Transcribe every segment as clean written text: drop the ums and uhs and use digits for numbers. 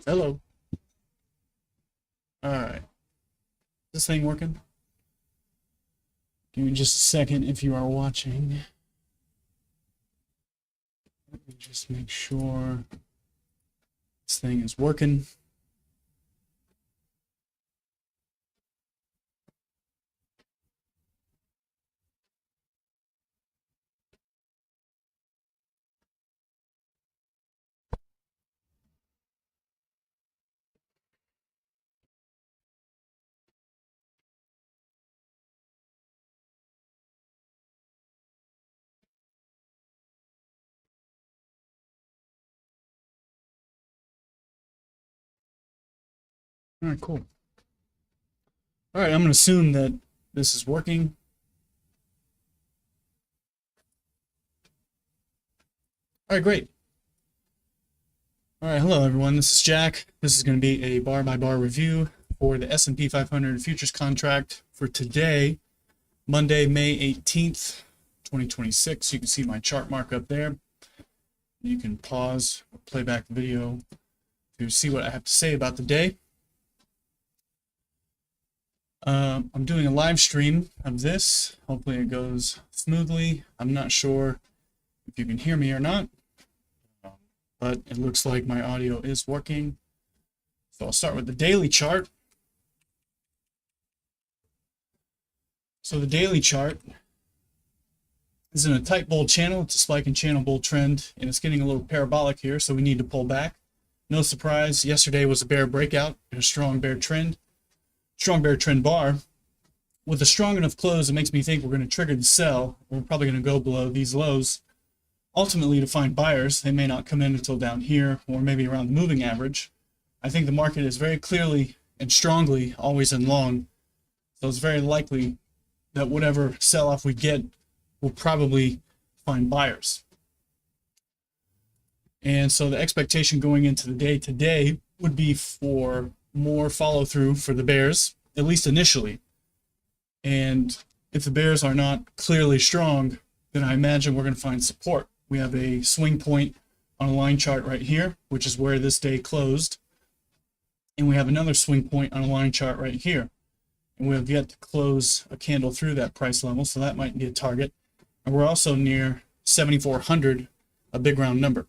Hello. All right. This thing working? Give me just a second if you are watching. Let me just make sure this thing is working. All right, cool. All right, I'm going to assume that this is working. All right, great. All right, hello everyone. This is Jack. This is going to be a bar-by-bar review for the S&P 500 futures contract for today, Monday, May 18th, 2026. You can see my chart mark up there. You can pause or play back the video to see what I have to say about the day. I'm doing a live stream of this. Hopefully it goes smoothly. I'm not sure if you can hear me or not, but it looks like my audio is working. So I'll start with the daily chart. So the daily chart is in a tight bull channel. It's a spike and channel bull trend, and it's getting a little parabolic here, so we need to pull back. No surprise, yesterday was a bear breakout and a strong bear trend bar. With a strong enough close, it makes me think we're going to trigger the sell. We're probably going to go below these lows. Ultimately, to find buyers, they may not come in until down here or maybe around the moving average. I think the market is very clearly and strongly always in long. So it's very likely that whatever sell-off we get, we'll probably find buyers. And so the expectation going into the day today would be for more follow-through for the bears, at least initially. And if the bears are not clearly strong, then I imagine we're going to find support. We have a swing point on a line chart right here, which is where this day closed. And we have another swing point on a line chart right here. And we have yet to close a candle through that price level, so that might be a target. And we're also near 7,400, a big round number.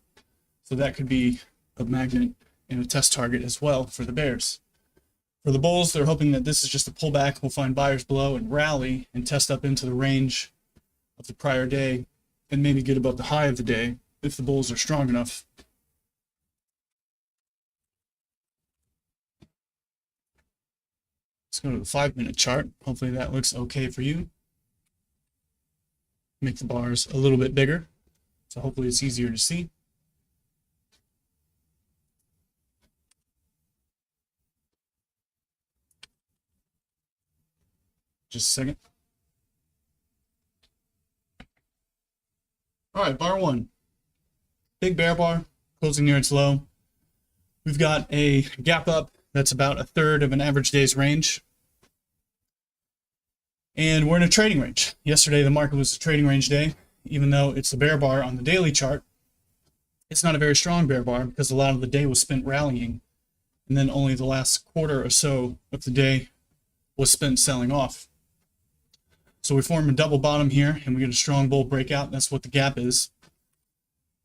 So that could be a magnet and a test target as well for the bears. For the bulls, they're hoping that this is just a pullback. We'll find buyers below and rally and test up into the range of the prior day and maybe get above the high of the day if the bulls are strong enough. Let's go to the 5-minute chart. Hopefully that looks okay for you. Make the bars a little bit bigger, so hopefully it's easier to see. Just a second. All right, bar one. Big bear bar, closing near its low. We've got a gap up that's about a third of an average day's range. And we're in a trading range. Yesterday, the market was a trading range day. Even though it's a bear bar on the daily chart, it's not a very strong bear bar because a lot of the day was spent rallying. And then only the last quarter or so of the day was spent selling off. So we form a double bottom here, and we get a strong bull breakout. That's what the gap is.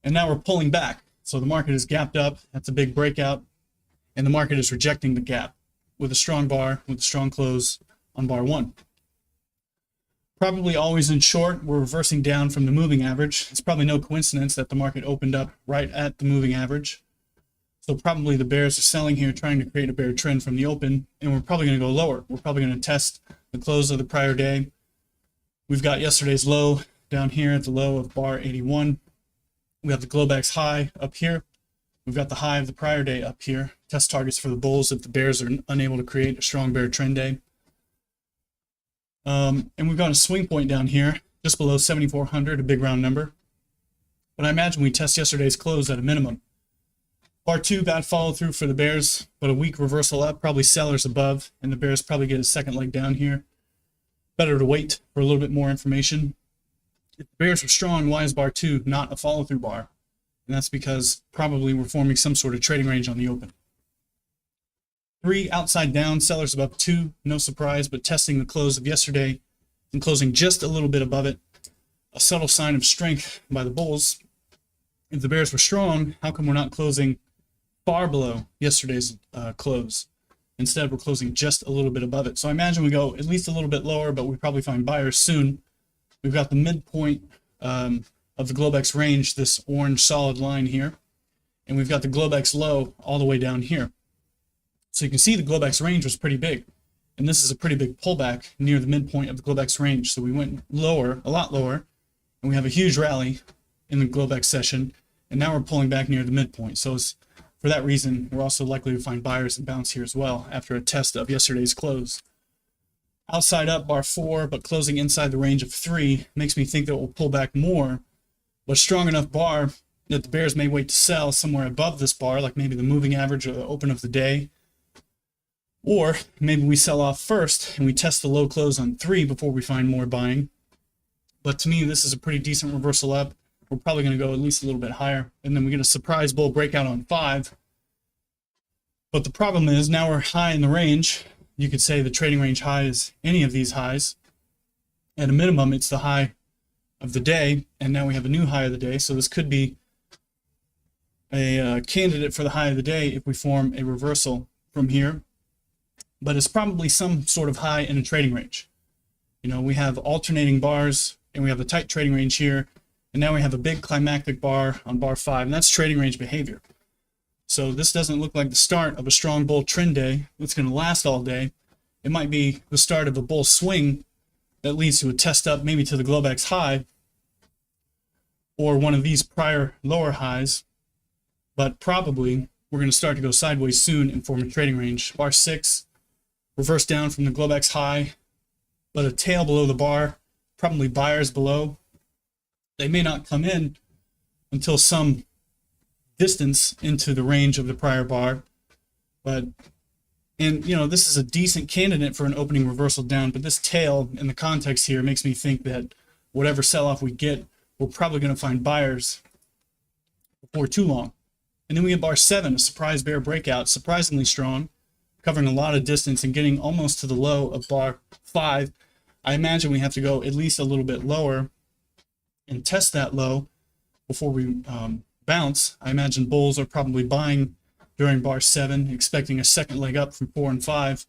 And now we're pulling back. So the market is gapped up. That's a big breakout. And the market is rejecting the gap with a strong bar, with a strong close on bar one. Probably always in short, we're reversing down from the moving average. It's probably no coincidence that the market opened up right at the moving average. So probably the bears are selling here, trying to create a bear trend from the open, and we're probably going to go lower. We're probably going to test the close of the prior day. We've got yesterday's low down here at the low of bar 81. We have the Globex high up here. We've got the high of the prior day up here. Test targets for the bulls if the bears are unable to create a strong bear trend day. And we've got a swing point down here, just below 7,400, a big round number. But I imagine we test yesterday's close at a minimum. Bar 2, bad follow through for the bears, but a weak reversal up, probably sellers above, and the bears probably get a second leg down here. Better to wait for a little bit more information. If the bears were strong, why is bar 2 not a follow through bar? And that's because probably we're forming some sort of trading range on the open. 3, outside down, sellers above 2, no surprise, but testing the close of yesterday and closing just a little bit above it. A subtle sign of strength by the bulls. If the bears were strong, how come we're not closing far below yesterday's close? Instead, we're closing just a little bit above it. So I imagine we go at least a little bit lower, but we probably find buyers soon. We've got the midpoint of the Globex range, this orange solid line here. And we've got the Globex low all the way down here. So you can see the Globex range was pretty big. And this is a pretty big pullback near the midpoint of the Globex range. So we went lower, a lot lower, and we have a huge rally in the Globex session. And now we're pulling back near the midpoint. So for that reason, we're also likely to find buyers and bounce here as well after a test of yesterday's close. Outside up, bar 4, but closing inside the range of 3 makes me think that we'll pull back more. But strong enough bar that the bears may wait to sell somewhere above this bar, like maybe the moving average or the open of the day. Or maybe we sell off first and we test the low close on 3 before we find more buying. But to me, this is a pretty decent reversal up. We're probably going to go at least a little bit higher. And then we get a surprise bull breakout on 5. But the problem is now we're high in the range. You could say the trading range high is any of these highs. At a minimum, it's the high of the day. And now we have a new high of the day. So this could be a candidate for the high of the day if we form a reversal from here. But it's probably some sort of high in a trading range. You know, we have alternating bars and we have a tight trading range here. And now we have a big climactic bar on bar 5, and that's trading range behavior. So this doesn't look like the start of a strong bull trend day that's going to last all day. It might be the start of a bull swing that leads to a test up maybe to the Globex high or one of these prior lower highs. But probably we're going to start to go sideways soon and form a trading range. Bar 6, reverse down from the Globex high, but a tail below the bar, probably buyers below. They may not come in until some distance into the range of the prior bar. And you know, this is a decent candidate for an opening reversal down, but this tail in the context here makes me think that whatever sell-off we get, we're probably going to find buyers before too long. And then we get bar 7, a surprise bear breakout, surprisingly strong, covering a lot of distance and getting almost to the low of bar 5. I imagine we have to go at least a little bit lower and test that low before we bounce. I imagine bulls are probably buying during bar 7, expecting a second leg up from 4 and 5.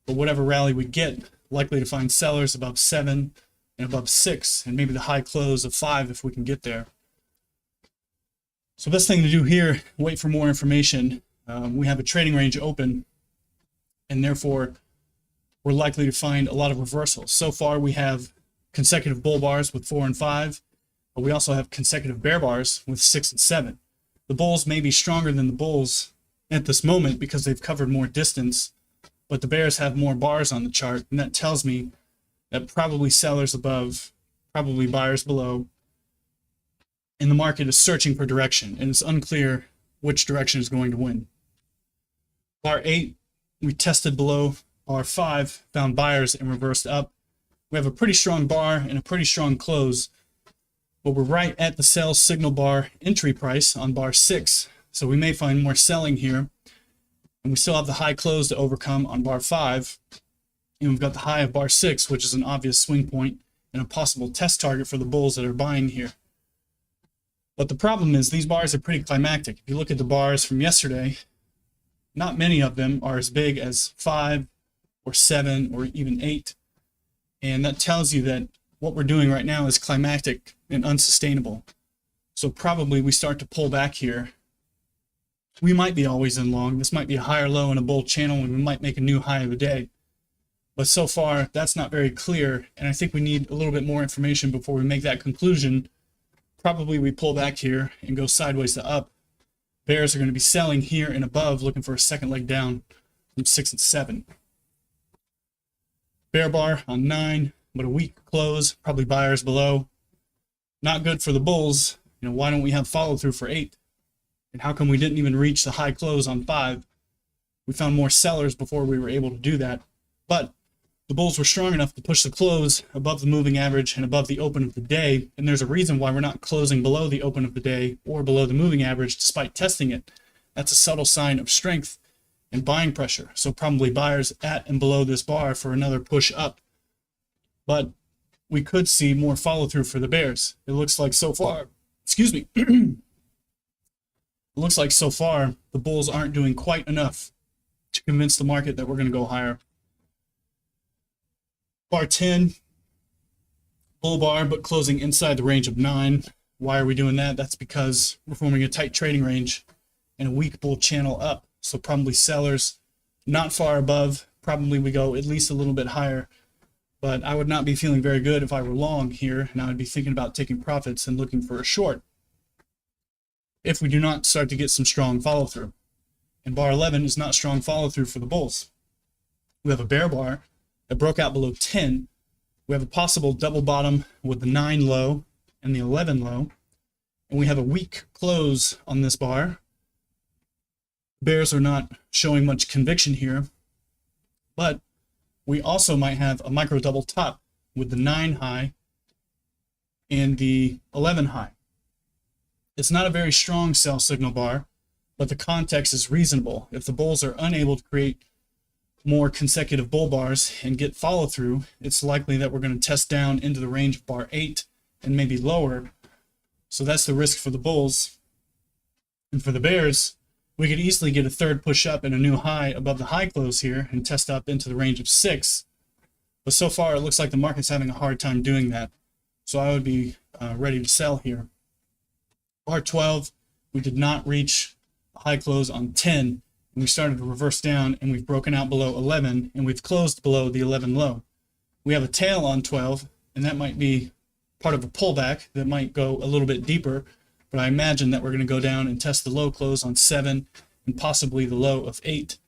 But whatever rally we get, likely to find sellers above 7 and above 6, and maybe the high close of 5 if we can get there. So best thing to do here, wait for more information. We have a trading range open, and therefore we're likely to find a lot of reversals. So far we have consecutive bull bars with 4 and 5. But we also have consecutive bear bars with 6 and 7. The bulls may be stronger than the bulls at this moment because they've covered more distance, but the bears have more bars on the chart, and that tells me that probably sellers above, probably buyers below, and the market is searching for direction, and it's unclear which direction is going to win. Bar 8, we tested below bar 5, found buyers and reversed up. We have a pretty strong bar and a pretty strong close. But we're right at the sell signal bar entry price on bar 6. So we may find more selling here. And we still have the high close to overcome on bar 5. And we've got the high of bar 6, which is an obvious swing point and a possible test target for the bulls that are buying here. But the problem is these bars are pretty climactic. If you look at the bars from yesterday, not many of them are as big as 5 or 7 or even 8. And that tells you that what we're doing right now is climactic and unsustainable. So probably we start to pull back here we might be always in long. This might be a higher low in a bull channel, and we might make a new high of the day. But so far, that's not very clear, and I think we need a little bit more information before we make that conclusion. Probably we pull back here and go sideways to up. Bears are going to be selling here and above, looking for a second leg down from 6 and 7. Bear bar on 9, but a weak close, probably buyers below. Not good for the bulls. Why don't we have follow through for 8? And how come we didn't even reach the high close on 5? We found more sellers before we were able to do that. But the bulls were strong enough to push the close above the moving average and above the open of the day. And there's a reason why we're not closing below the open of the day or below the moving average despite testing it. That's a subtle sign of strength and buying pressure. So probably buyers at and below this bar for another push up. But we could see more follow through for the bears. It looks like so far, it looks like so far the bulls aren't doing quite enough to convince the market that we're going to go higher. Bar 10, bull bar, but closing inside the range of 9. Why are we doing that? That's because we're forming a tight trading range and a weak bull channel up. So probably sellers not far above. Probably we go at least a little bit higher. But I would not be feeling very good if I were long here, and I would be thinking about taking profits and looking for a short if we do not start to get some strong follow through. And bar 11 is not strong follow through for the bulls. We have a bear bar that broke out below 10. We have a possible double bottom with the 9 low and the 11 low. And we have a weak close on this bar. Bears are not showing much conviction here. But we also might have a micro double top with the 9 high and the 11 high. It's not a very strong sell signal bar, but the context is reasonable. If the bulls are unable to create more consecutive bull bars and get follow through, it's likely that we're going to test down into the range of bar 8 and maybe lower. So that's the risk for the bulls. And for the bears, we could easily get a third push up and a new high above the high close here and test up into the range of 6. But so far, it looks like the market's having a hard time doing that. So I would be ready to sell here. Bar 12, we did not reach a high close on 10. And we started to reverse down, and we've broken out below 11, and we've closed below the 11 low. We have a tail on 12, and that might be part of a pullback that might go a little bit deeper, but I imagine that we're going to go down and test the low close on 7 and possibly the low of 8.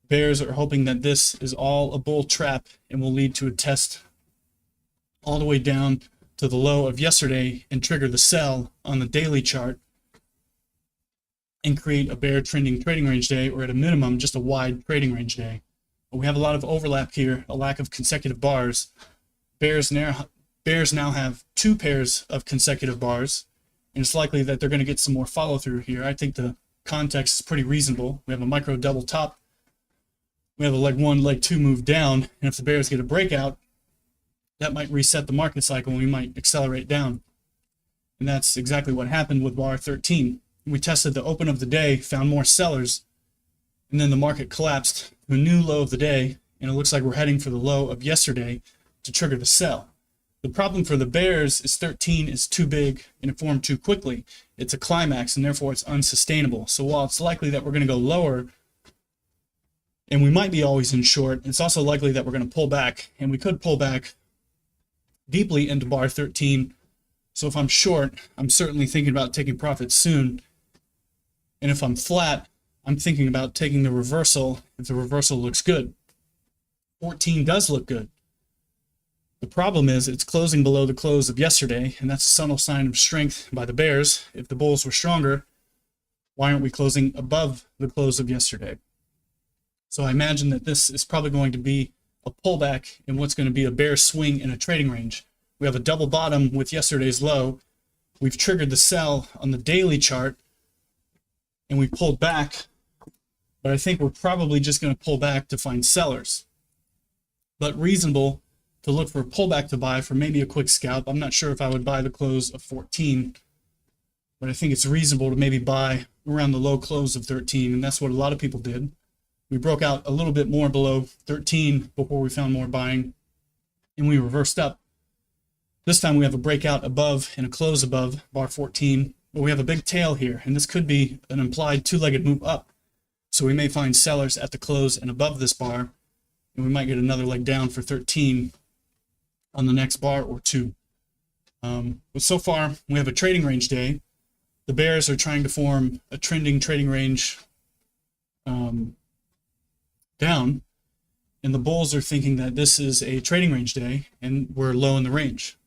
Bears are hoping that this is all a bull trap and will lead to a test all the way down to the low of yesterday and trigger the sell on the daily chart and create a bear trending trading range day, or at a minimum, just a wide trading range day. But we have a lot of overlap here, a lack of consecutive bars. Bears now have 2 pairs of consecutive bars, and it's likely that they're going to get some more follow through here. I think the context is pretty reasonable. We have a micro double top. We have a leg 1, leg 2 move down, and if the bears get a breakout, that might reset the market cycle and we might accelerate down. And that's exactly what happened with bar 13. We tested the open of the day, found more sellers, and then the market collapsed to a new low of the day, and it looks like we're heading for the low of yesterday to trigger the sell. The problem for the bears is 13 is too big and it formed too quickly. It's a climax, and therefore it's unsustainable. So while it's likely that we're going to go lower, and we might be always in short, it's also likely that we're going to pull back, and we could pull back deeply into bar 13. So if I'm short, I'm certainly thinking about taking profits soon. And if I'm flat, I'm thinking about taking the reversal if the reversal looks good. 14 does look good. The problem is it's closing below the close of yesterday, and that's a subtle sign of strength by the bears. If the bulls were stronger, why aren't we closing above the close of yesterday? So I imagine that this is probably going to be a pullback in what's going to be a bear swing in a trading range. We have a double bottom with yesterday's low. We've triggered the sell on the daily chart, and we pulled back, but I think we're probably just going to pull back to find sellers. But reasonable to look for a pullback to buy for maybe a quick scalp. I'm not sure if I would buy the close of 14, but I think it's reasonable to maybe buy around the low close of 13, and that's what a lot of people did. We broke out a little bit more below 13 before we found more buying, and we reversed up. This time we have a breakout above and a close above bar 14, But we have a big tail here, and this could be an implied two-legged move up. So we may find sellers at the close and above this bar, and we might get another leg down for 13 on the next bar or two. But so far, we have a trading range day. The bears are trying to form a trending trading range down, and the bulls are thinking that this is a trading range day, and we're low in the range.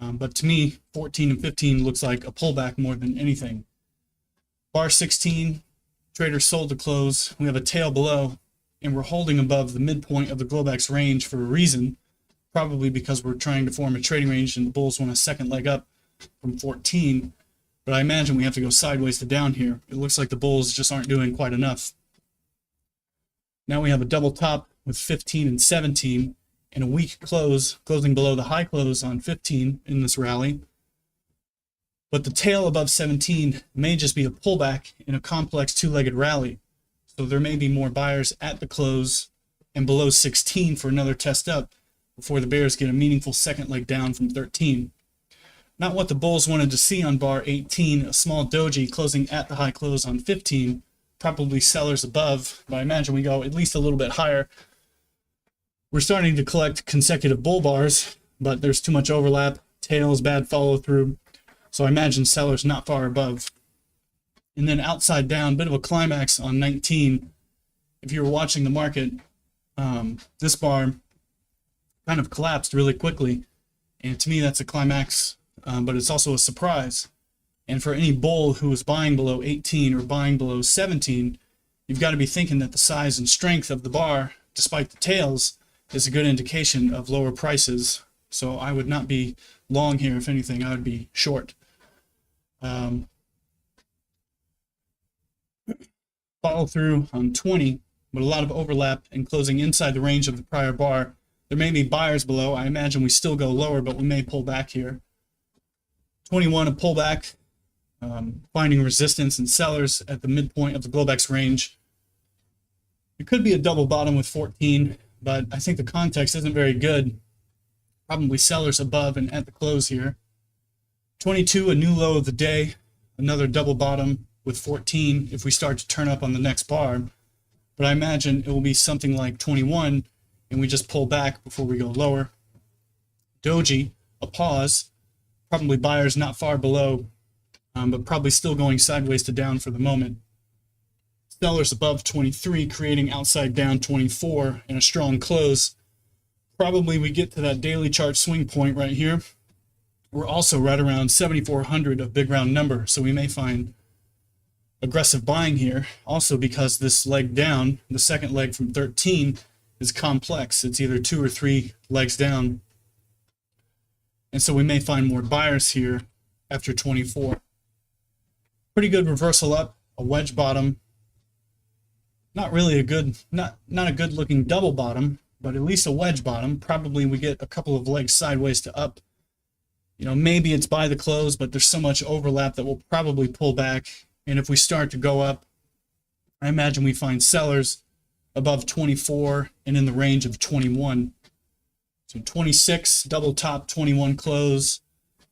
But to me, 14 and 15 looks like a pullback more than anything. Bar 16, traders sold to close. We have a tail below, and we're holding above the midpoint of the Globex range for a reason, probably because we're trying to form a trading range and the bulls want a second leg up from 14. But I imagine we have to go sideways to down here. It looks like the bulls just aren't doing quite enough. Now we have a double top with 15 and 17 and a weak close, closing below the high close on 15 in this rally. But the tail above 17 may just be a pullback in a complex two-legged rally. So there may be more buyers at the close and below 16 for another test up before the bears get a meaningful second leg down from 13. Not what the bulls wanted to see on bar 18, a small doji closing at the high close on 15, probably sellers above, but I imagine we go at least a little bit higher. We're starting to collect consecutive bull bars, but there's too much overlap, tails, bad follow through, so I imagine sellers not far above. And then outside down, bit of a climax on 19. If you were watching the market, this bar kind of collapsed really quickly, and to me that's a climax, but it's also a surprise. And for any bull who is buying below 18 or buying below 17, you've got to be thinking that the size and strength of the bar, despite the tails, is a good indication of lower prices. So I would not be long here. If anything, I would be short. Follow through on 20, but a lot of overlap and closing inside the range of the prior bar. There may be buyers below. I imagine we still go lower, but we may pull back here. 21, a pullback, finding resistance and sellers at the midpoint of the Globex range. It could be a double bottom with 14, but I think the context isn't very good. Probably sellers above and at the close here. 22, a new low of the day, another double bottom with 14 if we start to turn up on the next bar. But I imagine it will be something like 21, and we just pull back before we go lower. Doji, a pause, probably buyers not far below, but probably still going sideways to down for the moment. Sellers above 23, creating outside down 24 and a strong close. Probably we get to that daily chart swing point right here. We're also right around 7,400 of big round number, so we may find aggressive buying here. Also because this leg down, the second leg from 13, is complex. It's either 2 or 3 legs down. And so we may find more buyers here after 24. Pretty good reversal up, a wedge bottom. Not really a good, not a good looking double bottom, but at least a wedge bottom. Probably we get a couple of legs sideways to up. You know, maybe it's by the close, but there's so much overlap that we'll probably pull back. And if we start to go up, I imagine we find sellers above 24 and in the range of 21. So 26, double top, 21 close,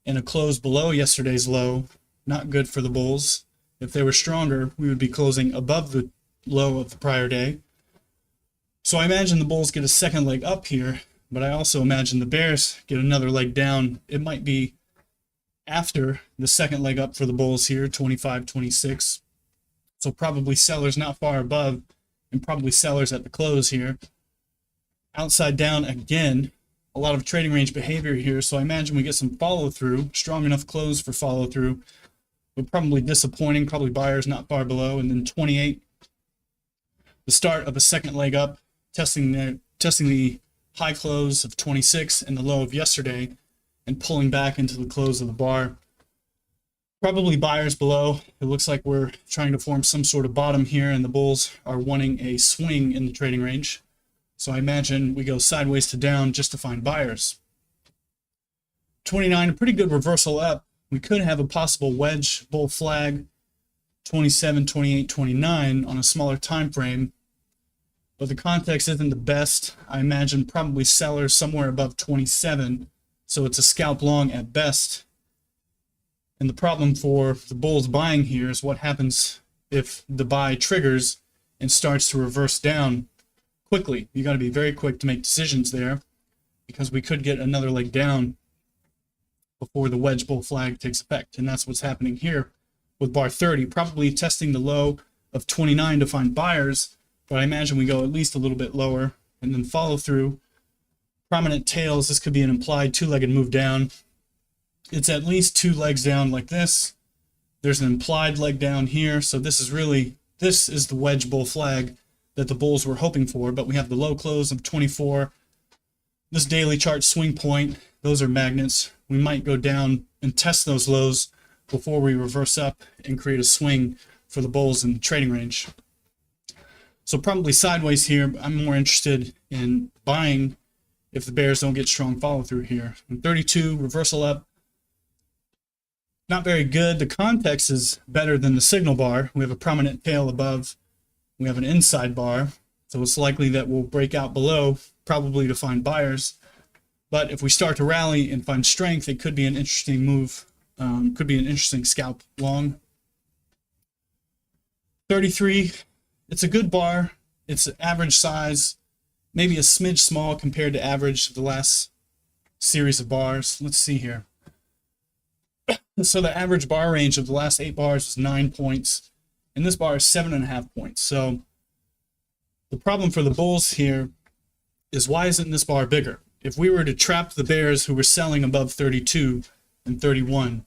and a close below yesterday's low. Not good for the bulls. If they were stronger, we would be closing above the low of the prior day. So I imagine the bulls get a second leg up here, but I also imagine the bears get another leg down. It might be after the second leg up for the bulls here, 25, 26. So probably sellers not far above, and probably sellers at the close here. Outside down again, a lot of trading range behavior here, so I imagine we get some follow through, strong enough close for follow through, but probably disappointing, probably buyers not far below. And then 28, the start of a second leg up, testing the high close of 26 and the low of yesterday, and pulling back into the close of the bar. Probably buyers below. It looks like we're trying to form some sort of bottom here, and the bulls are wanting a swing in the trading range. So I imagine we go sideways to down just to find buyers. 29, a pretty good reversal up. We could have a possible wedge bull flag, 27, 28, 29 on a smaller time frame. But the context isn't the best. I imagine probably sellers somewhere above 27. So it's a scalp long at best. And the problem for the bulls buying here is what happens if the buy triggers and starts to reverse down quickly. You got to be very quick to make decisions there, because we could get another leg down before the wedge bull flag takes effect. And that's what's happening here with bar 30, probably testing the low of 29 to find buyers, but I imagine we go at least a little bit lower and then follow through. Prominent tails, this could be an implied two-legged move down. It's at least two legs down like this. There's an implied leg down here, so this is the wedge bull flag that the bulls were hoping for, but we have the low close of 24. This daily chart swing point, those are magnets. We might go down and test those lows before we reverse up and create a swing for the bulls in the trading range. So probably sideways here. I'm more interested in buying if the bears don't get strong follow through here. And 32, reversal up. Not very good. The context is better than the signal bar. We have a prominent tail above. We have an inside bar. So it's likely that we'll break out below, probably to find buyers. But if we start to rally and find strength, it could be an interesting move. Could be an interesting scalp long. 33, it's a good bar. It's an average size, maybe a smidge small compared to average of the last series of bars. Let's see here. So the average bar range of the last 8 bars is 9 points, and this bar is 7.5 points. So the problem for the bulls here is, why isn't this bar bigger? If we were to trap the bears who were selling above 32 and 31,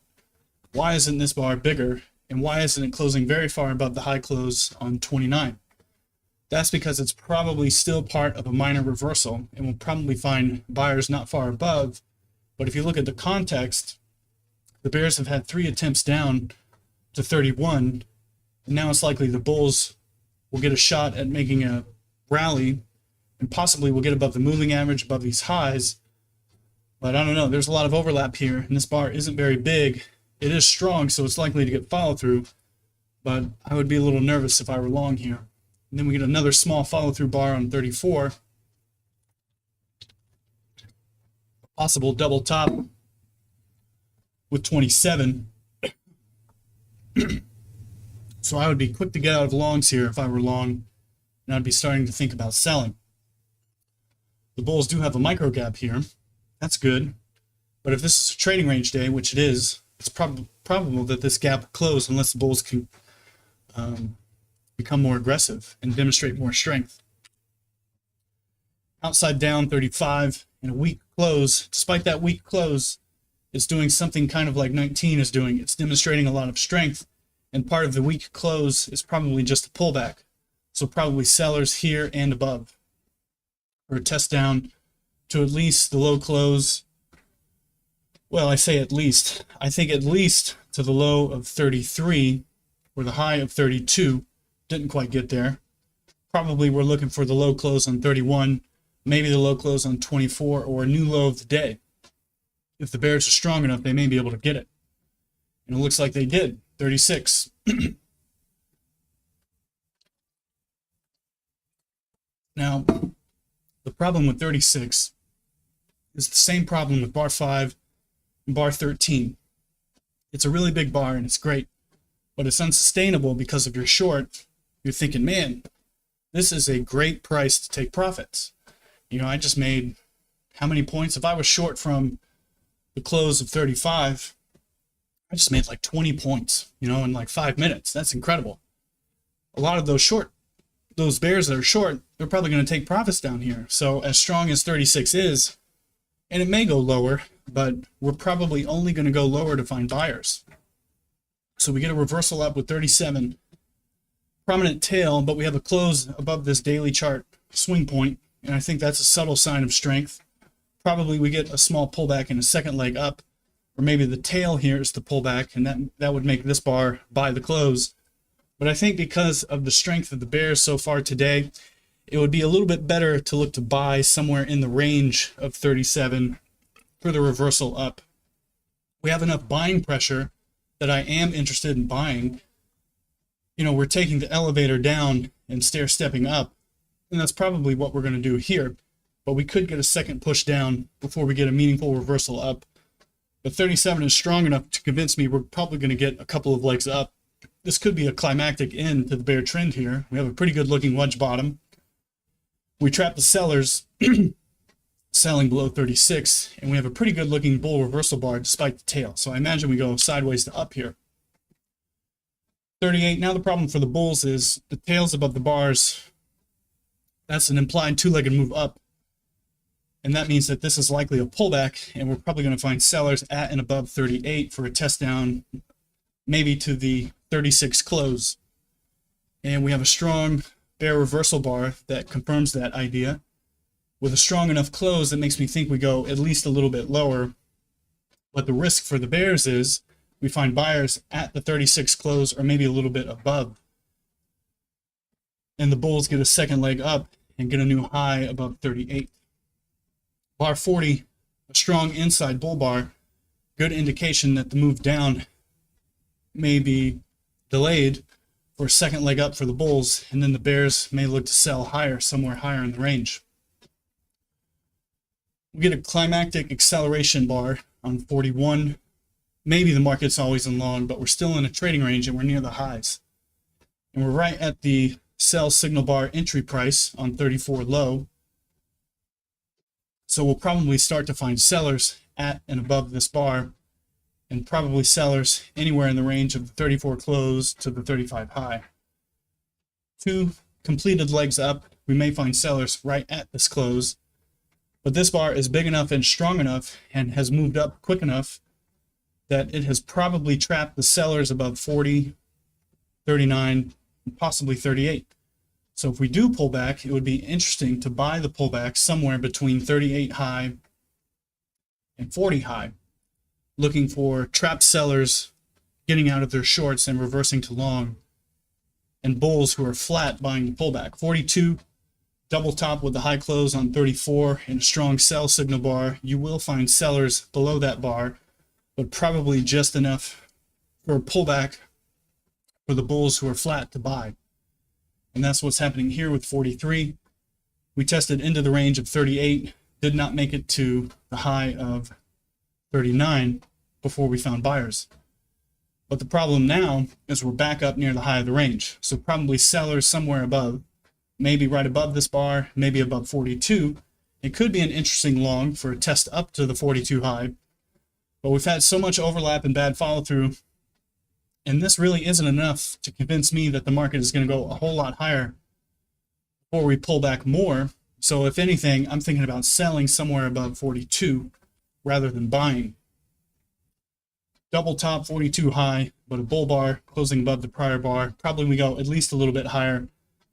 why isn't this bar bigger? And why isn't it closing very far above the high close on 29? That's because it's probably still part of a minor reversal, and we'll probably find buyers not far above. But if you look at the context, the bears have had 3 attempts down to 31, and now it's likely the bulls will get a shot at making a rally, and possibly will get above the moving average, above these highs. But I don't know, there's a lot of overlap here, and this bar isn't very big. It is strong, so it's likely to get follow through, but I would be a little nervous if I were long here. And then we get another small follow through bar on 34. Possible double top with 27. So I would be quick to get out of longs here if I were long, and I'd be starting to think about selling. The bulls do have a micro gap here. That's good. But if this is a trading range day, which it is, it's probable that this gap will close unless the bulls can become more aggressive and demonstrate more strength. Outside down 35 and a weak close. Despite that weak close, it's doing something kind of like 19 is doing. It's demonstrating a lot of strength, and part of the weak close is probably just a pullback. So probably sellers here and above, or a test down to at least the low close. Well, I say at least. I think at least to the low of 33 or the high of 32. Didn't quite get there. Probably we're looking for the low close on 31, maybe the low close on 24, or a new low of the day. If the bears are strong enough, they may be able to get it. And it looks like they did, 36. Now, the problem with 36 is the same problem with bar 5 and bar 13. It's a really big bar and it's great, but it's unsustainable because if you're short, you're thinking, man, this is a great price to take profits. You know, I just made how many points? If I was short from the close of 35, I just made like 20 points, you know, in like 5 minutes. That's incredible. A lot of those bears that are short, they're probably going to take profits down here. So as strong as 36 is, and it may go lower, but we're probably only going to go lower to find buyers. So we get a reversal up with 37. Prominent tail, but we have a close above this daily chart swing point, and I think that's a subtle sign of strength. Probably we get a small pullback and a second leg up, or maybe the tail here is the pullback, and that would make this bar buy the close. But I think because of the strength of the bears so far today, it would be a little bit better to look to buy somewhere in the range of 37 for the reversal up. We have enough buying pressure that I am interested in buying. You know, we're taking the elevator down and stair-stepping up, and that's probably what we're going to do here. But we could get a second push down before we get a meaningful reversal up. But 37 is strong enough to convince me we're probably going to get a couple of legs up. This could be a climactic end to the bear trend here. We have a pretty good looking wedge bottom. We trap the sellers selling below 36, and we have a pretty good looking bull reversal bar despite the tail. So I imagine we go sideways to up here. 38, now the problem for the bulls is the tails above the bars. That's an implied two-legged move up. And that means that this is likely a pullback, and we're probably going to find sellers at and above 38 for a test down, maybe to the 36 close. And we have a strong bear reversal bar that confirms that idea. With a strong enough close, that makes me think we go at least a little bit lower. But the risk for the bears is we find buyers at the 36 close or maybe a little bit above. And the bulls get a second leg up and get a new high above 38. Bar 40, a strong inside bull bar, good indication that the move down may be delayed for a second leg up for the bulls, and then the bears may look to sell higher, somewhere higher in the range. We get a climactic acceleration bar on 41. Maybe the market's always in long, but we're still in a trading range and we're near the highs. And we're right at the sell signal bar entry price on 34 low. So we'll probably start to find sellers at and above this bar, and probably sellers anywhere in the range of the 34 close to the 35 high. Two completed legs up, we may find sellers right at this close, but this bar is big enough and strong enough and has moved up quick enough that it has probably trapped the sellers above 40, 39, and possibly 38. So if we do pull back, it would be interesting to buy the pullback somewhere between 38 high and 40 high, looking for trapped sellers getting out of their shorts and reversing to long, and bulls who are flat buying the pullback. 42, double top with the high close on 34 and a strong sell signal bar. You will find sellers below that bar, but probably just enough for a pullback for the bulls who are flat to buy. And that's what's happening here with 43. We tested into the range of 38, did not make it to the high of 39 before we found buyers. But the problem now is we're back up near the high of the range. So probably sellers somewhere above, maybe right above this bar, maybe above 42. It could be an interesting long for a test up to the 42 high. But we've had so much overlap and bad follow through, and this really isn't enough to convince me that the market is going to go a whole lot higher before we pull back more. So if anything, I'm thinking about selling somewhere above 42 rather than buying. Double top 42 high, but a bull bar closing above the prior bar. Probably we go at least a little bit higher,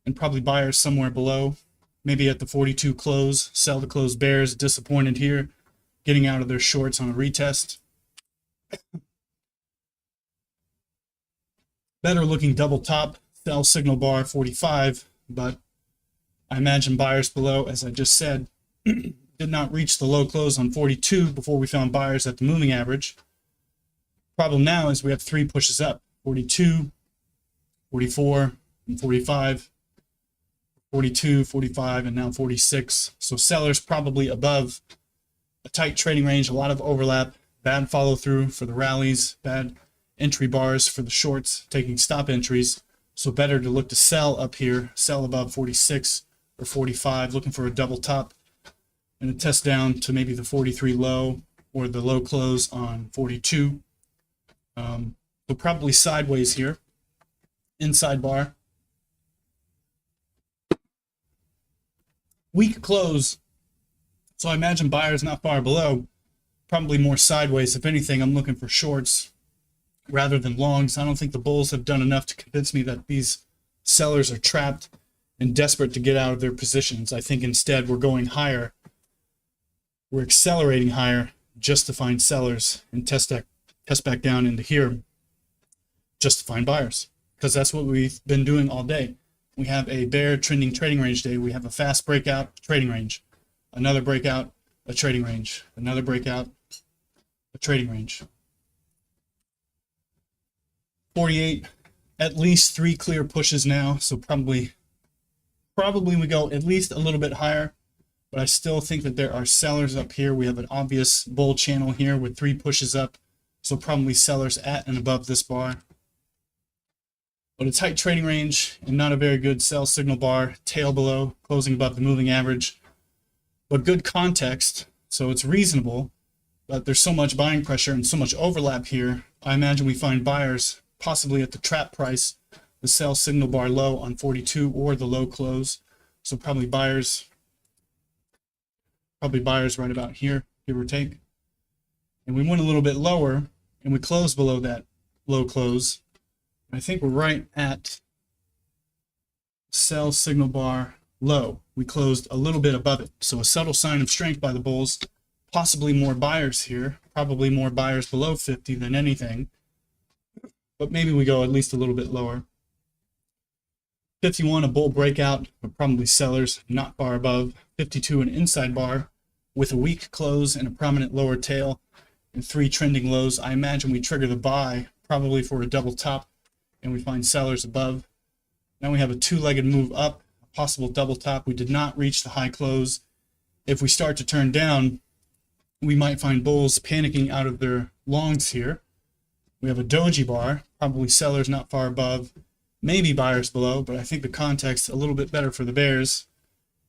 and probably buyers somewhere below, maybe at the 42 close. Sell the close bears, disappointed here, getting out of their shorts on a retest. Better looking double top, sell signal bar 45, but I imagine buyers below, as I just said, did not reach the low close on 42 before we found buyers at the moving average. Problem now is we have three pushes up, 42, 44, and 45, 42, 45, and now 46. So sellers probably above a tight trading range, a lot of overlap, bad follow through for the rallies, bad entry bars for the shorts, taking stop entries. So better to look to sell up here, sell above 46 or 45, looking for a double top and a test down to maybe the 43 low or the low close on 42. So probably sideways here, inside bar. Weak close, so I imagine buyers not far below, probably more sideways. If anything, I'm looking for shorts rather than longs. I don't think the bulls have done enough to convince me that these sellers are trapped and desperate to get out of their positions. I think instead we're going higher. We're accelerating higher just to find sellers and test back down into here just to find buyers, because that's what we've been doing all day. We have a bear trending trading range day. We have a fast breakout, trading range, another breakout, a trading range, another breakout, a trading range. 48, at least three clear pushes now, so probably we go at least a little bit higher, but I still think that there are sellers up here. We have an obvious bull channel here with 3 pushes up, so probably sellers at and above this bar. But a tight trading range and not a very good sell signal bar, tail below, closing above the moving average. But good context, so it's reasonable, but there's so much buying pressure and so much overlap here. I imagine we find buyers possibly at the trap price, the sell signal bar low on 42 or the low close. So probably buyers right about here, give or take. And we went a little bit lower and we closed below that low close. I think we're right at sell signal bar low. We closed a little bit above it. So a subtle sign of strength by the bulls, possibly more buyers here, probably more buyers below 50 than anything. But maybe we go at least a little bit lower. 51, a bull breakout, but probably sellers not far above. 52, an inside bar with a weak close and a prominent lower tail and 3 trending lows. I imagine we trigger the buy probably for a double top and we find sellers above. Now we have a 2-legged move up, a possible double top. We did not reach the high close. If we start to turn down, we might find bulls panicking out of their longs here. We have a doji bar, probably sellers not far above, maybe buyers below, but I think the context a little bit better for the bears.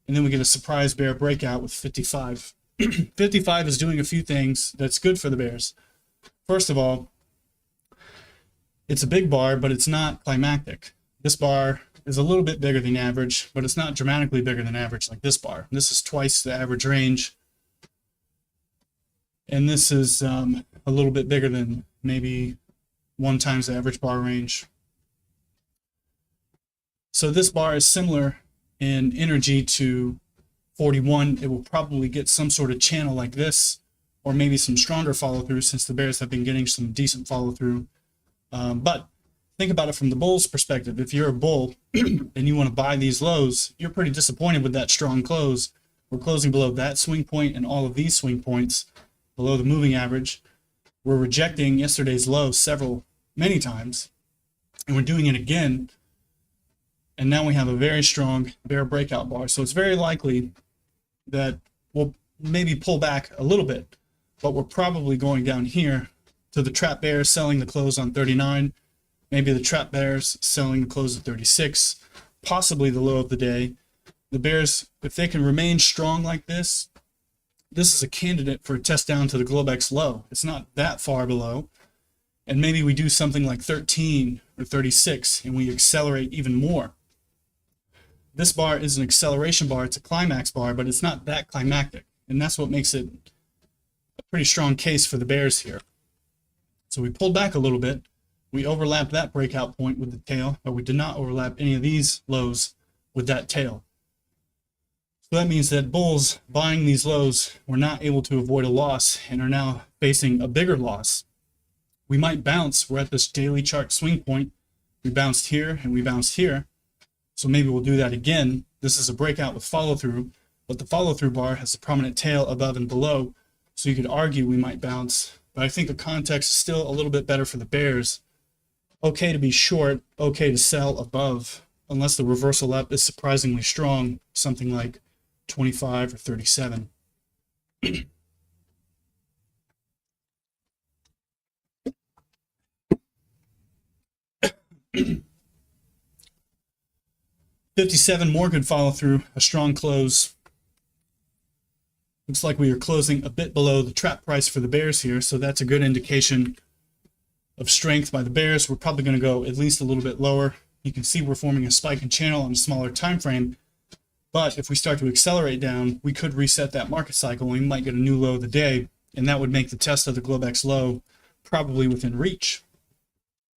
And then we get a surprise bear breakout with 55. 55 is doing a few things that's good for the bears. First of all, it's a big bar, but it's not climactic. This bar is a little bit bigger than average, but it's not dramatically bigger than average like this bar. This is twice the average range. And this is a little bit bigger than maybe 1 times the average bar range. So this bar is similar in energy to 41. It will probably get some sort of channel like this, or maybe some stronger follow through since the bears have been getting some decent follow through. But think about it from the bull's perspective. If you're a bull and you want to buy these lows, you're pretty disappointed with that strong close. We're closing below that swing point and all of these swing points below the moving average. We're rejecting yesterday's low many times, and we're doing it again. And now we have a very strong bear breakout bar. So it's very likely that we'll maybe pull back a little bit, but we're probably going down here to the trap bears selling the close on 39, maybe the trap bears selling the close at 36, possibly the low of the day. The bears, if they can remain strong like this, this is a candidate for a test down to the Globex low. It's not that far below. And maybe we do something like 13 or 36 and we accelerate even more. This bar is an acceleration bar. It's a climax bar, but it's not that climactic. And that's what makes it a pretty strong case for the bears here. So we pulled back a little bit. We overlapped that breakout point with the tail, but we did not overlap any of these lows with that tail. So that means that bulls buying these lows were not able to avoid a loss and are now facing a bigger loss. We might bounce. We're at this daily chart swing point. We bounced here and we bounced here. So maybe we'll do that again. This is a breakout with follow through, but the follow through bar has a prominent tail above and below. So you could argue we might bounce, but I think the context is still a little bit better for the bears. Okay to be short, okay to sell above, unless the reversal up is surprisingly strong, something like 25 or 37. 57, more good follow through, a strong close. Looks like we are closing a bit below the trap price for the bears here, so that's a good indication of strength by the bears. We're probably going to go at least a little bit lower. You can see we're forming a spike and channel on a smaller time frame, but if we start to accelerate down, we could reset that market cycle and we might get a new low of the day, and that would make the test of the Globex low probably within reach.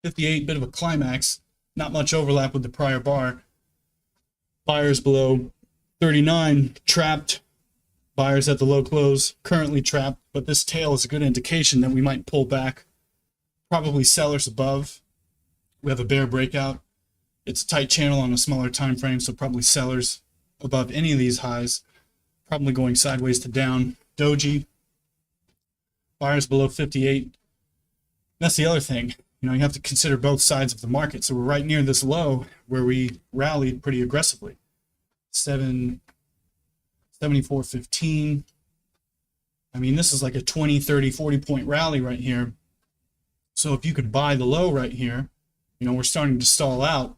58, bit of a climax, not much overlap with the prior bar. Buyers below 39 trapped, buyers at the low close currently trapped, but this tail is a good indication that we might pull back. Probably sellers above. We have a bear breakout. It's a tight channel on a smaller time frame, so probably sellers above any of these highs, probably going sideways to down. Doji, buyers below 58. That's the other thing. You have to consider both sides of the market. So we're right near this low where we rallied pretty aggressively. 7 74.15. I mean, this is like a 20, 30, 40 point rally right here. So if you could buy the low right here, you know, we're starting to stall out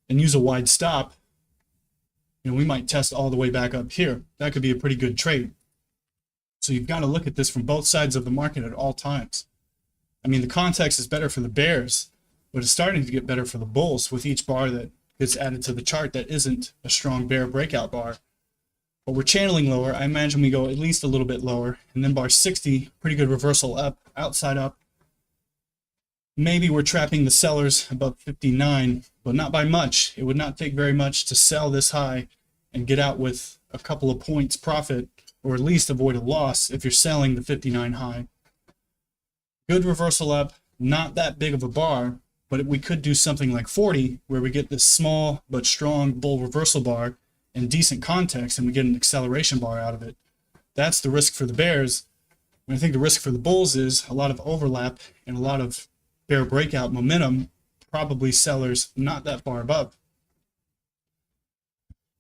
and use a wide stop, you know, we might test all the way back up here. That could be a pretty good trade. So you've got to look at this from both sides of the market at all times. I mean, the context is better for the bears, but it's starting to get better for the bulls with each bar that gets added to the chart that isn't a strong bear breakout bar. But we're channeling lower. I imagine we go at least a little bit lower. And then bar 60, pretty good reversal up, outside up. Maybe we're trapping the sellers above 59, but not by much. It would not take very much to sell this high and get out with a couple of points profit, or at least avoid a loss if you're selling the 59 high. Good reversal up, not that big of a bar, but we could do something like 40, where we get this small but strong bull reversal bar and decent context, and we get an acceleration bar out of it. That's the risk for the bears. And I think the risk for the bulls is a lot of overlap and a lot of bear breakout momentum, probably sellers not that far above.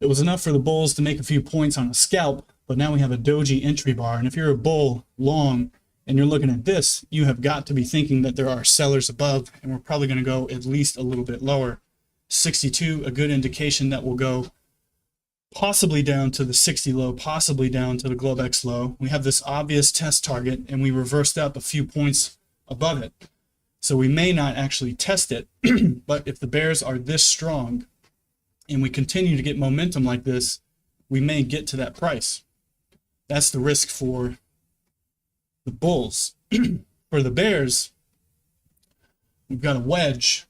It was enough for the bulls to make a few points on a scalp, but now we have a doji entry bar. And if you're a bull long and you're looking at this, you have got to be thinking that there are sellers above, and we're probably going to go at least a little bit lower. 62, a good indication that we'll go possibly down to the 60 low, possibly down to the Globex low. We have this obvious test target, and we reversed up a few points above it. So we may not actually test it, but if the bears are this strong and we continue to get momentum like this, we may get to that price. That's the risk for the bulls. For the bears, we've got a wedge,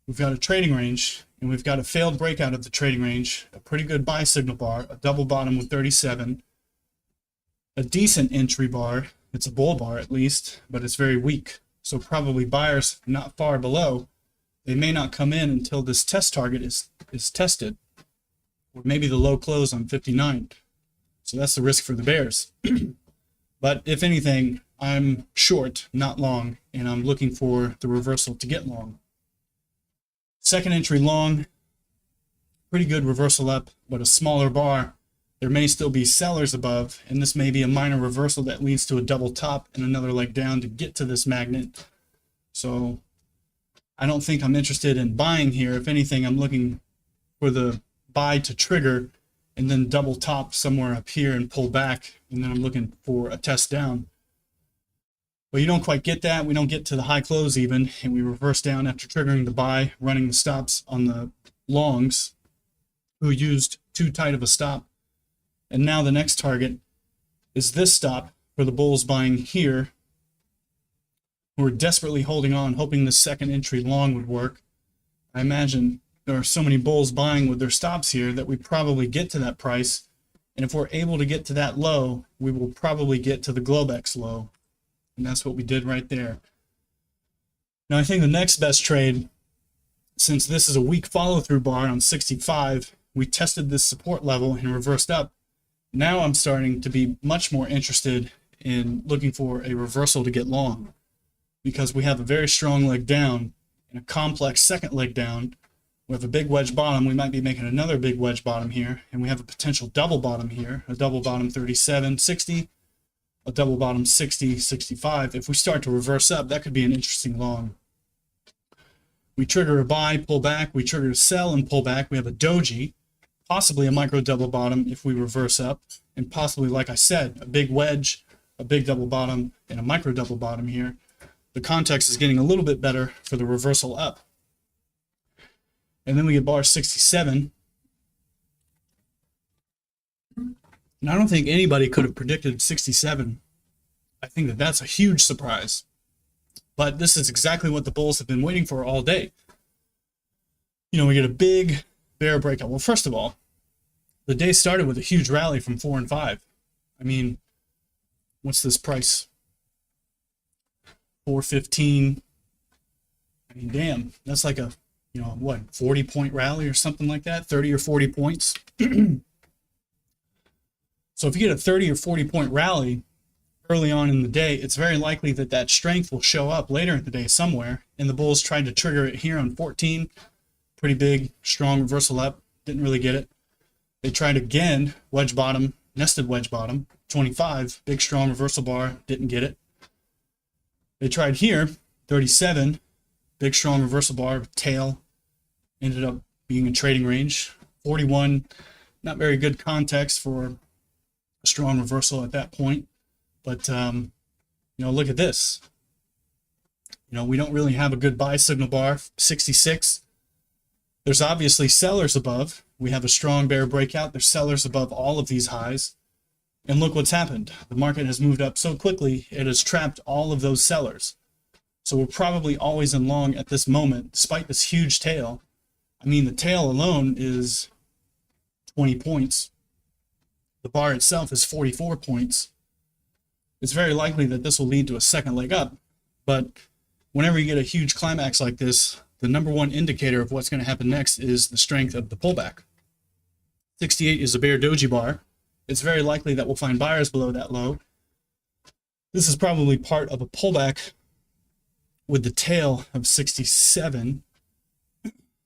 we've got a trading range, and we've got a failed breakout of the trading range, a pretty good buy signal bar, a double bottom with 37, a decent entry bar. It's a bull bar at least, but it's very weak. So probably buyers not far below. They may not come in until this test target is tested, or maybe the low close on 59. So that's the risk for the bears. But if anything, I'm short, not long, and I'm looking for the reversal to get long. Second entry long, pretty good reversal up, but a smaller bar. There may still be sellers above, and this may be a minor reversal that leads to a double top and another leg down to get to this magnet. So I don't think I'm interested in buying here. If anything, I'm looking for the buy to trigger and then double top somewhere up here and pull back, and then I'm looking for a test down. But you don't quite get that. We don't get to the high close even, and we reverse down after triggering the buy, running the stops on the longs who used too tight of a stop. And now the next target is this stop for the bulls buying here. We're desperately holding on, hoping the second entry long would work. I imagine there are so many bulls buying with their stops here that we probably get to that price. And if we're able to get to that low, we will probably get to the Globex low. And that's what we did right there. Now I think the next best trade, since this is a weak follow-through bar on 65, we tested this support level and reversed up. Now I'm starting to be much more interested in looking for a reversal to get long, because we have a very strong leg down and a complex second leg down. We have a big wedge bottom. We might be making another big wedge bottom here, and we have a potential double bottom here, a double bottom 37, 60, a double bottom 60, 65. If we start to reverse up, that could be an interesting long. We trigger a buy, pull back. We trigger a sell and pull back. We have a doji, possibly a micro double bottom if we reverse up, and possibly, like I said, a big wedge, a big double bottom, and a micro double bottom here. The context is getting a little bit better for the reversal up. And then we get bar 67. And I don't think anybody could have predicted 67. I think that that's a huge surprise. But this is exactly what the bulls have been waiting for all day. You know, we get a big bear breakout. Well, first of all, the day started with a huge rally from 4 and 5. I mean, what's this price? 415. I mean, damn, that's like a, you know, what, 40-point rally or something like that, 30 or 40 points. So if you get a 30 or 40-point rally early on in the day, it's very likely that that strength will show up later in the day somewhere. And the bulls tried to trigger it here on 14. Pretty big, strong reversal up. Didn't really get it. They tried again, wedge bottom, nested wedge bottom, 25, big strong reversal bar, didn't get it. They tried here, 37, big strong reversal bar, tail, ended up being in trading range. 41, not very good context for a strong reversal at that point. But, look at this. We don't really have a good buy signal bar. 66. There's obviously sellers above. We have a strong bear breakout. There's sellers above all of these highs. And look what's happened. The market has moved up so quickly, it has trapped all of those sellers. So we're probably always in long at this moment, despite this huge tail. I mean, the tail alone is 20 points. The bar itself is 44 points. It's very likely that this will lead to a second leg up. But whenever you get a huge climax like this, the number one indicator of what's going to happen next is the strength of the pullback. 68 is a bear doji bar. It's very likely that we'll find buyers below that low. This is probably part of a pullback with the tail of 67.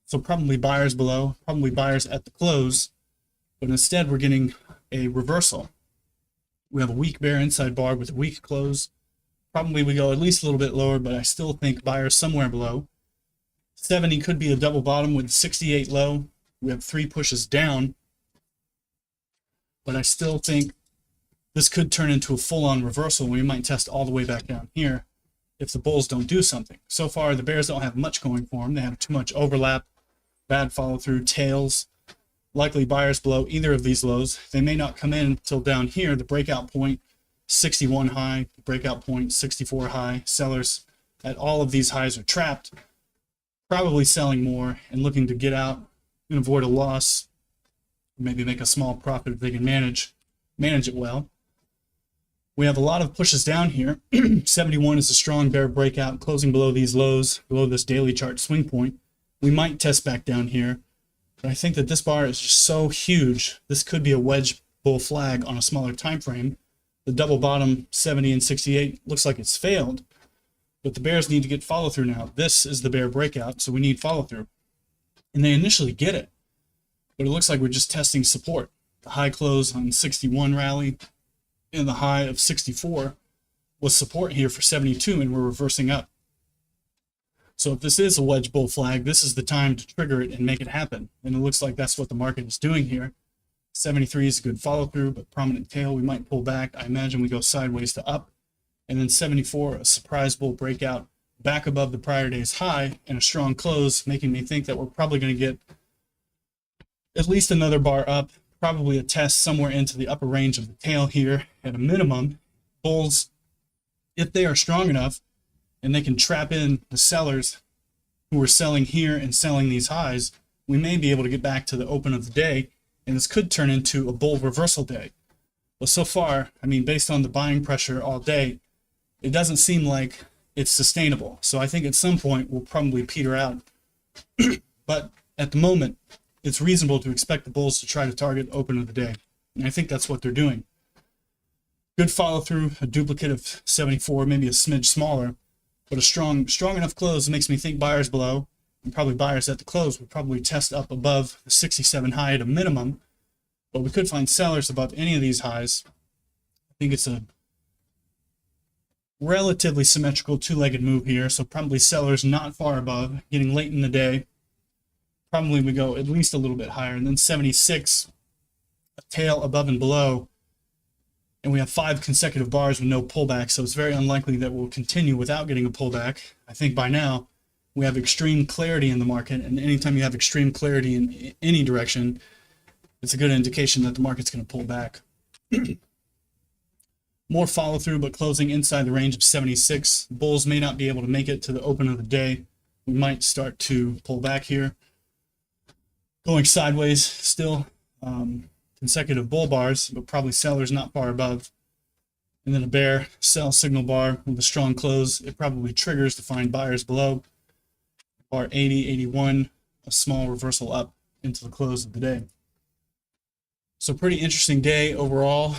So probably buyers below, probably buyers at the close. But instead, we're getting a reversal. We have a weak bear inside bar with a weak close. Probably we go at least a little bit lower, but I still think buyers somewhere below. 70 could be a double bottom with 68 low. We have 3 pushes down. But I still think this could turn into a full-on reversal. We might test all the way back down here if the bulls don't do something. So far, the bears don't have much going for them. They have too much overlap, bad follow-through, tails. Likely buyers below either of these lows. They may not come in until down here, the breakout point, 61 high, the breakout point, 64 high. Sellers at all of these highs are trapped, probably selling more and looking to get out and avoid a loss, maybe make a small profit if they can manage it well. We have a lot of pushes down here. 71 is a strong bear breakout, closing below these lows, below this daily chart swing point. We might test back down here. But I think that this bar is just so huge. This could be a wedge bull flag on a smaller time frame. The double bottom 70 and 68 looks like it's failed, but the bears need to get follow through now. This is the bear breakout, so we need follow through. And they initially get it, but it looks like we're just testing support. The high close on 61 rally and the high of 64 was support here for 72, and we're reversing up. So if this is a wedge bull flag, this is the time to trigger it and make it happen. And it looks like that's what the market is doing here. 73 is a good follow through, but prominent tail, we might pull back. I imagine we go sideways to up. And then 74, a surprise bull breakout back above the prior day's high and a strong close, making me think that we're probably going to get at least another bar up, probably a test somewhere into the upper range of the tail here at a minimum. Bulls, if they are strong enough, and they can trap in the sellers who are selling here and selling these highs, we may be able to get back to the open of the day, and this could turn into a bull reversal day. But so far, I mean, based on the buying pressure all day, it doesn't seem like it's sustainable. So I think at some point we'll probably peter out. But at the moment, it's reasonable to expect the bulls to try to target open of the day. And I think that's what they're doing. Good follow through, a duplicate of 74, maybe a smidge smaller. But a strong enough close makes me think buyers below, and probably buyers at the close would probably test up above the 67 high at a minimum. But we could find sellers above any of these highs. I think it's a relatively symmetrical two-legged move here, so probably sellers not far above, getting late in the day. Probably we go at least a little bit higher, and then 76, a tail above and below. And we have 5 consecutive bars with no pullback, so it's very unlikely that we'll continue without getting a pullback. I think by now we have extreme clarity in the market, and anytime you have extreme clarity in any direction, it's a good indication that the market's going to pull back. More follow through, but closing inside the range of 76. Bulls may not be able to make it to the open of the day. We might start to pull back here. Going sideways still. Consecutive bull bars, but probably sellers not far above. And then a bear sell signal bar with a strong close. It probably triggers to find buyers below. Bar 80, 81, a small reversal up into the close of the day. So pretty interesting day overall.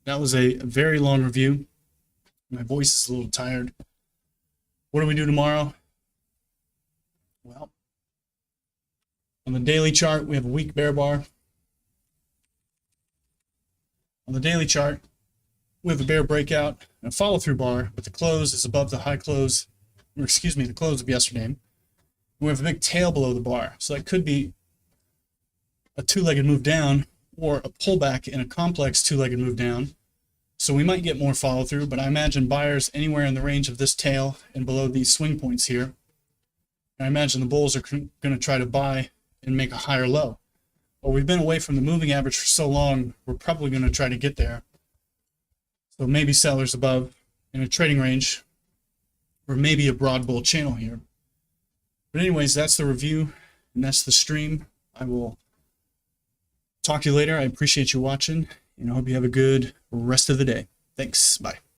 That was a very long review. My voice is a little tired. What do we do tomorrow? Well, on the daily chart, we have a weak bear bar. On the daily chart, we have a bear breakout and a follow-through bar, but the close is above the high close, or excuse me, the close of yesterday. We have a big tail below the bar, so that could be a two-legged move down or a pullback in a complex two-legged move down. So we might get more follow-through, but I imagine buyers anywhere in the range of this tail and below these swing points here. I imagine the bulls are going to try to buy and make a higher low. Well, we've been away from the moving average for so long, we're probably going to try to get there. So maybe sellers above in a trading range, or maybe a broad bull channel here. But anyways, that's the review, and that's the stream. I will talk to you later. I appreciate you watching, and I hope you have a good rest of the day. Thanks. Bye.